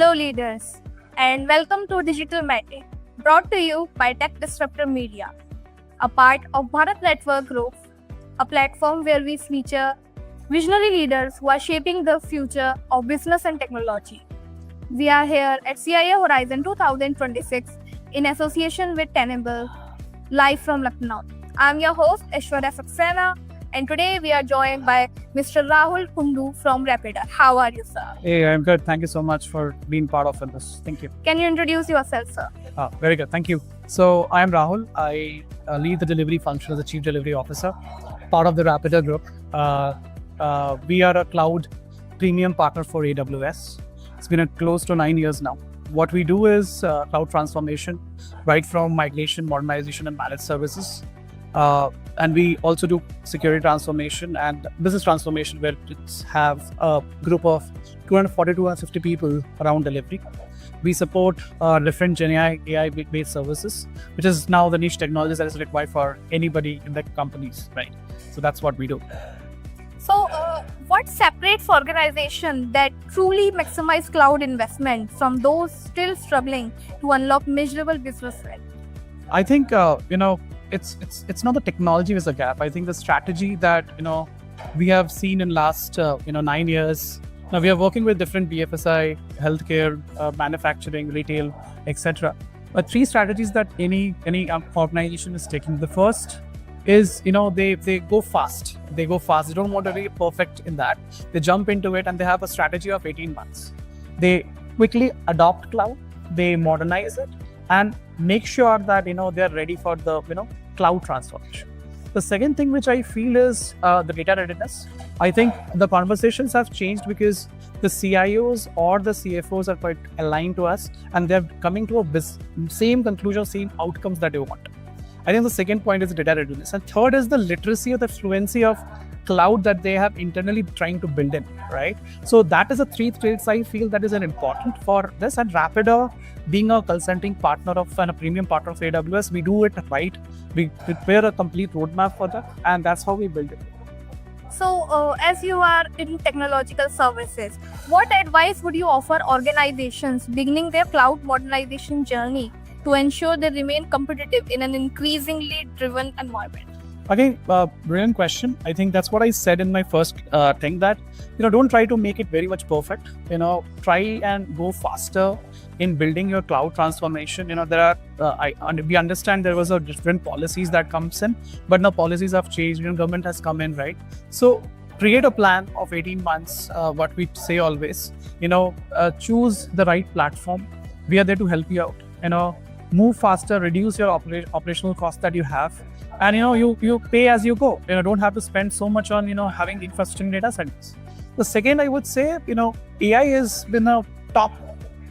Hello leaders, and welcome to Digital Meeting, brought to you by Tech Disruptor Media, a part of Bharat Network Group, a platform where we feature visionary leaders who are shaping the future of business and technology. We are here at CIO Horizon 2026 in association with Tenable, live from Lucknow. I'm your host, Aishwarya Saxena, and today we are joined by Mr. Rahul Kundu from Rapyder. How are you, sir? Hey, I'm good. Thank you so much for being part of this. Thank you. Can you introduce yourself, sir? Very good. Thank you. So I'm Rahul. I lead the delivery function as the Chief Delivery Officer, part of the Rapyder Group. We are a cloud premium partner for AWS. It's been close to 9 years now. What we do is cloud transformation, right from migration, modernization, and managed services. And we also do security transformation and business transformation, where it's have a group of 240 to 250 people around delivery. We support different AI-based services, which is now the niche technologies that is required for anybody in the companies, right? So that's what we do. So, what separates organizations that truly maximize cloud investment from those still struggling to unlock measurable business value? I think it's not the technology is a gap. I think the strategy that we have seen in last 9 years. Now we are working with different BFSI, healthcare, manufacturing, retail, etc. But three strategies that any organization is taking. The first is they go fast. They go fast. They don't want to be perfect in that. They jump into it and they have a strategy of 18 months. They quickly adopt cloud. They modernize it and make sure that they're ready for the cloud transformation. The second thing which I feel is the data readiness. I think the conversations have changed because the CIOs or the CFOs are quite aligned to us and they're coming to a same conclusion, same outcomes that they want. I think the second point is data readiness. And third is the literacy or the fluency of cloud that they have internally trying to build in, right? So that is a three traits I feel that is important for this. And Rapyder, being a consulting partner of and a premium partner of AWS, we do it right. We prepare a complete roadmap for that, and that's how we build it. So, as you are in technological services, what advice would you offer organizations beginning their cloud modernization journey to ensure they remain competitive in an increasingly driven environment? Again, brilliant question. I think that's what I said in my first thing, that don't try to make it very much perfect. Try and go faster in building your cloud transformation. There are we understand there was a different policies that comes in, but now policies have changed. Government has come in, right? So create a plan of 18 months. What we say always, choose the right platform. We are there to help you out. Move faster, reduce your operational costs that you have. And you pay as you go. Don't have to spend so much on having the infrastructure in data centers. The second, I would say, AI has been a top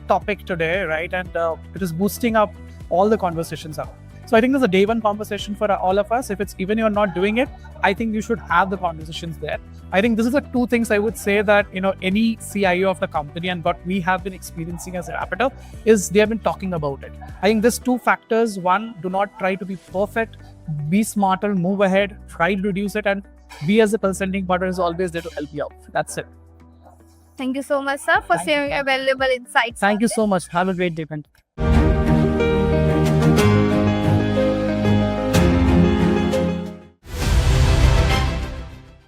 topic today, right? And it is boosting up all the conversations up. So I think there's a day one conversation for all of us. If it's even you're not doing it, I think you should have the conversations there. I think this is the two things I would say that any CIO of the company and what we have been experiencing as a Rapyder is they have been talking about it. I think there's two factors. One, do not try to be perfect. Be smarter, move ahead, try to reduce it, and we as a consulting partner is always there to help you out. That's it. Thank you so much, sir, for sharing your valuable insights. Thank you so much. Have a great day, friend.